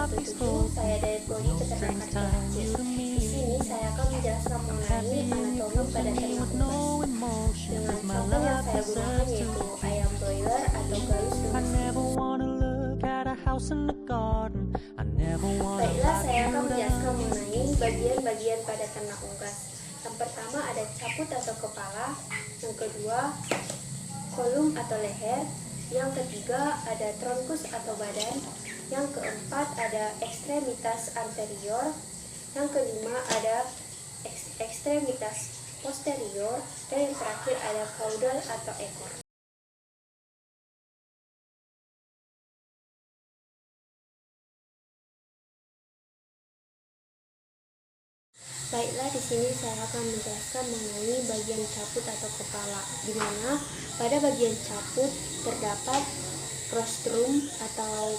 117. Saya dari Prodi Peternakan Perancis. Di sini saya akan menjelaskan mengenai anatomi pada ternak unggas. Dengan contoh yang saya gunakan yaitu ayam broiler atau galus domestik. Baiklah, saya akan menjelaskan mengenai bagian-bagian pada ternak unggas. Yang pertama ada caput atau kepala, yang kedua kolum atau leher, yang ketiga ada trunkus atau badan, yang keempat ada ekstremitas anterior, yang kelima ada ekstremitas posterior, dan yang terakhir ada caudal atau ekor. Baiklah, di sini saya akan menjelaskan mengenai bagian caput atau kepala, di mana pada bagian caput terdapat rostrum atau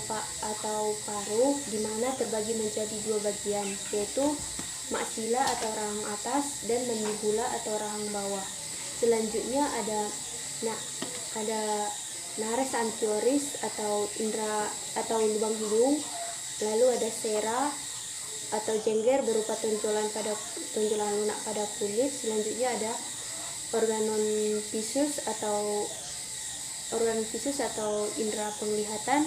paruh, di mana terbagi menjadi dua bagian, yaitu maksila atau rahang atas dan mandibula atau rahang bawah. Selanjutnya ada nares anterioris atau indera atau lubang hidung, lalu ada sera atau jengger berupa tonjolan lunak pada kulit. Selanjutnya ada organon visus atau indera penglihatan.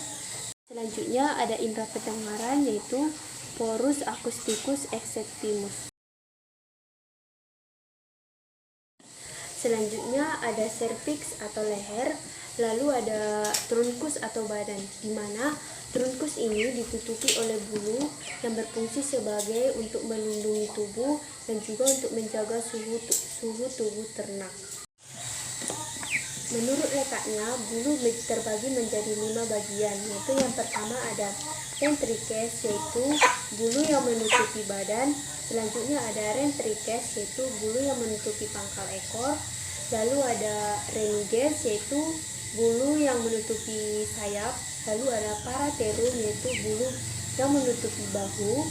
Selanjutnya ada indera pendengaran yaitu porus acousticus exceptimus. Selanjutnya ada cervix atau leher, lalu ada trunkus atau badan, di mana trunkus ini ditutupi oleh bulu yang berfungsi sebagai untuk melindungi tubuh dan juga untuk menjaga suhu tubuh ternak. Menurut letaknya, bulu terbagi menjadi 5 bagian, yaitu yang pertama ada ventricles, yaitu bulu yang menutupi badan. Selanjutnya ada rentricles, yaitu bulu yang menutupi pangkal ekor. Lalu ada remiges, yaitu bulu yang menutupi sayap. Lalu ada paraterum, yaitu bulu yang menutupi bahu.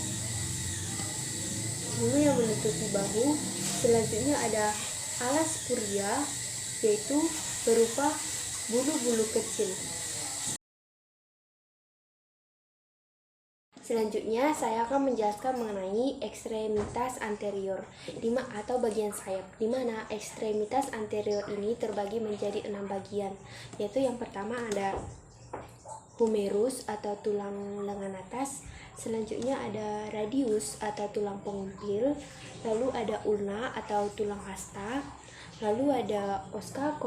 Selanjutnya ada alas puria, yaitu berupa bulu-bulu kecil. Selanjutnya saya akan menjelaskan mengenai ekstremitas anterior atau bagian sayap, di mana ekstremitas anterior ini terbagi menjadi 6 bagian, yaitu yang pertama ada humerus atau tulang lengan atas, selanjutnya ada radius atau tulang pengumpil, lalu ada ulna atau tulang hasta, lalu ada oska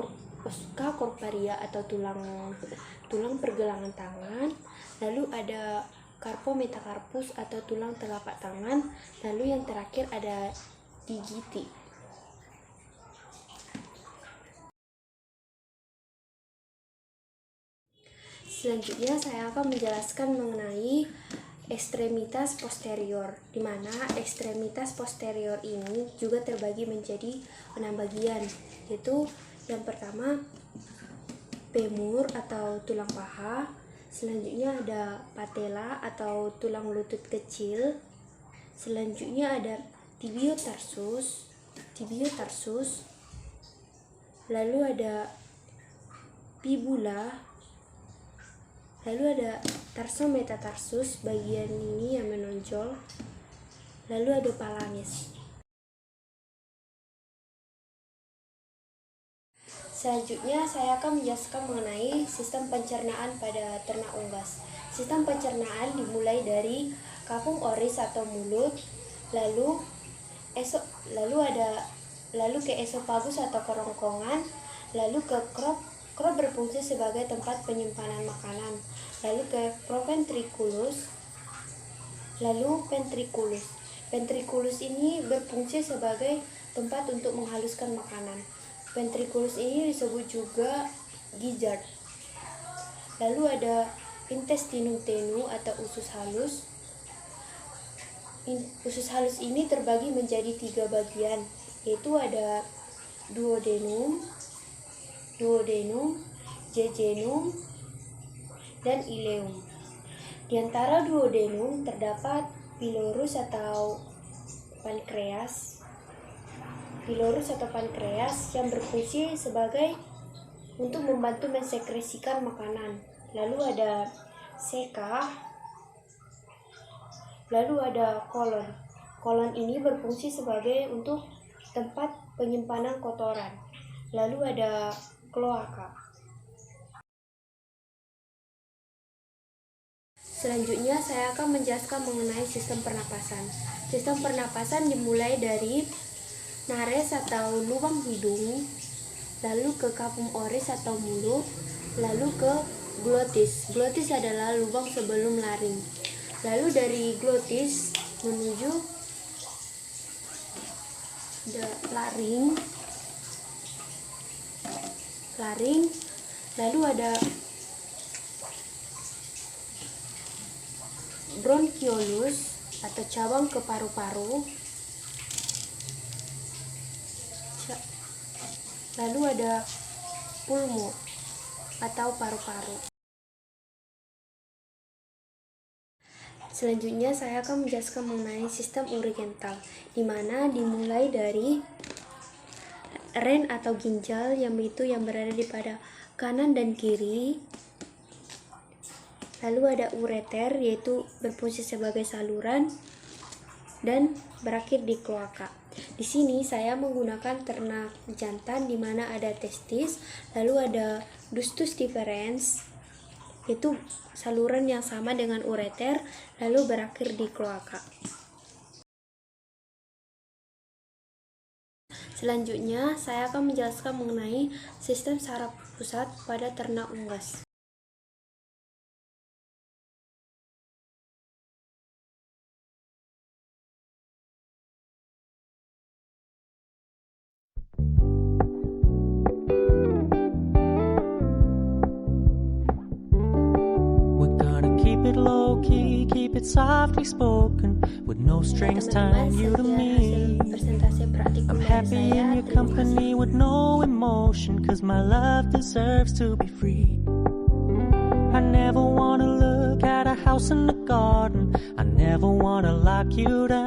corporea atau tulang pergelangan tangan, lalu ada carpo metacarpus atau tulang telapak tangan, lalu yang terakhir ada digiti. Selanjutnya saya akan menjelaskan mengenai ekstremitas posterior, di mana ekstremitas posterior ini juga terbagi menjadi 6 bagian, yaitu yang pertama femur atau tulang paha, selanjutnya ada patella atau tulang lutut kecil, selanjutnya ada tibiotarsus, lalu ada fibula, lalu ada tarsometatarsus, bagian ini yang menonjol, lalu ada phalanges. Selanjutnya saya akan menjelaskan mengenai sistem pencernaan pada ternak unggas. Sistem pencernaan dimulai dari kapung oris atau mulut, lalu ke esofagus atau kerongkongan, lalu ke crop berfungsi sebagai tempat penyimpanan makanan, lalu ke proventriculus, lalu ventriculus. Ventriculus ini berfungsi sebagai tempat untuk menghaluskan makanan. Ventriculus ini disebut juga gizzard. Lalu ada intestinum tenue atau usus halus. Usus halus ini terbagi menjadi 3 bagian, yaitu ada duodenum, jejunum, dan ileum. Di antara duodenum terdapat pylorus atau pankreas yang berfungsi sebagai untuk membantu mensekresikan makanan. Lalu ada seka, Lalu ada kolon. Kolon ini berfungsi sebagai untuk tempat penyimpanan kotoran. Lalu ada kloaka. Selanjutnya saya akan menjelaskan mengenai sistem pernapasan. Sistem pernapasan dimulai dari nares atau lubang hidung, lalu ke kapum oris atau mulut, lalu ke glotis. Glotis adalah lubang sebelum laring. Lalu dari glotis menuju laring, lalu ada bronchiolus atau cabang ke paru-paru, lalu ada pulmo atau paru-paru. Selanjutnya saya akan menjelaskan mengenai sistem urigental, di mana dimulai dari ren atau ginjal, yaitu yang berada di pada kanan dan kiri. Lalu ada ureter, yaitu berfungsi sebagai saluran, dan berakhir di kloaka. Di sini saya menggunakan ternak jantan, di mana ada testis, lalu ada ductus deferens, yaitu saluran yang sama dengan ureter, lalu berakhir di kloaka. Selanjutnya, saya akan menjelaskan mengenai sistem saraf pusat pada ternak unggas. Keep it softly spoken with no strings tying you to me. I'm happy in your company with no emotion, 'cause my love deserves to be free. I never wanna look at a house in the garden, I never wanna lock you down.